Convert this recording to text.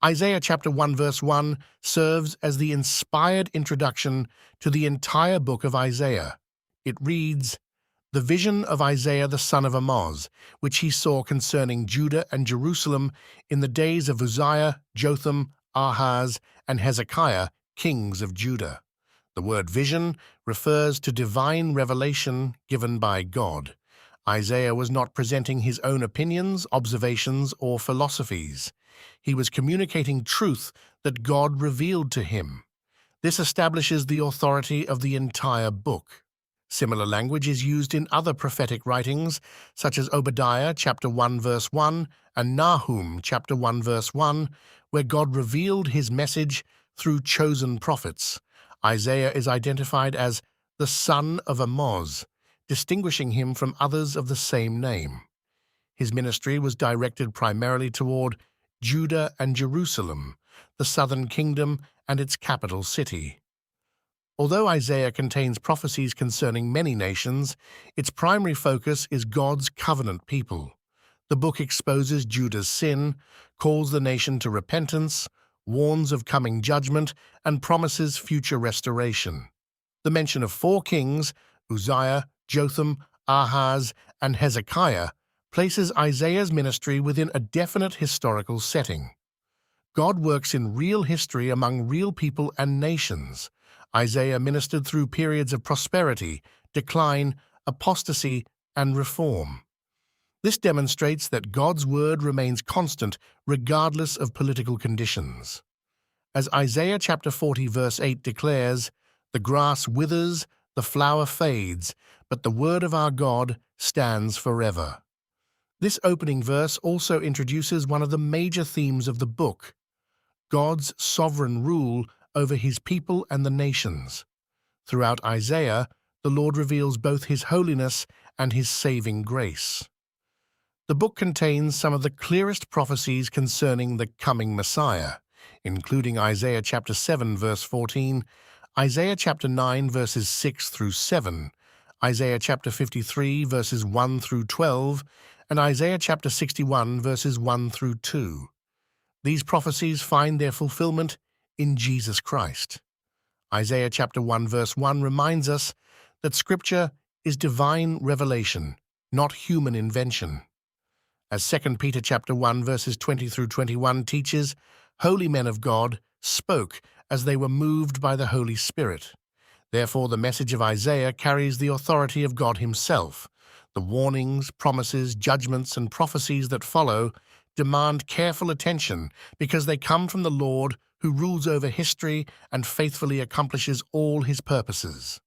Isaiah chapter 1 verse 1 serves as the inspired introduction to the entire book of Isaiah. It reads, "The vision of Isaiah the son of Amoz, which he saw concerning Judah and Jerusalem in the days of Uzziah, Jotham, Ahaz, and Hezekiah, kings of Judah." The word vision refers to divine revelation given by God. Isaiah was not presenting his own opinions, observations, or philosophies. He was communicating truth that God revealed to him. This establishes the authority of the entire book. Similar language is used in other prophetic writings, such as Obadiah chapter 1 verse 1 and Nahum chapter 1 verse 1, where God revealed his message through chosen prophets. Isaiah is identified as the son of Amoz, distinguishing him from others of the same name. His ministry was directed primarily toward Judah and Jerusalem, the southern kingdom and its capital city. Although Isaiah contains prophecies concerning many nations, its primary focus is God's covenant people. The book exposes Judah's sin, calls the nation to repentance, warns of coming judgment, and promises future restoration. The mention of 4 kings, Uzziah, Jotham, Ahaz, and Hezekiah, places Isaiah's ministry within a definite historical setting. God works in real history among real people and nations. Isaiah ministered through periods of prosperity, decline, apostasy, and reform. This demonstrates that God's word remains constant regardless of political conditions. As Isaiah chapter 40 verse 8 declares, "The grass withers, the flower fades, but the word of our God stands forever." This opening verse also introduces one of the major themes of the book: God's sovereign rule over his people and the nations. Throughout Isaiah, the Lord reveals both his holiness and his saving grace. The book contains some of the clearest prophecies concerning the coming Messiah, including Isaiah chapter 7 verse 14, Isaiah chapter 9 verses 6 through 7, Isaiah chapter 53 verses 1 through 12, and Isaiah chapter 61 verses 1 through 2. These prophecies find their fulfillment in Jesus Christ. Isaiah chapter 1 verse 1 reminds us that Scripture is divine revelation, not human invention. As 2 Peter chapter 1 verses 20 through 21 teaches, holy men of God spoke as they were moved by the Holy Spirit. Therefore, the message of Isaiah carries the authority of God himself. The warnings, promises, judgments, and prophecies that follow demand careful attention because they come from the Lord who rules over history and faithfully accomplishes all his purposes.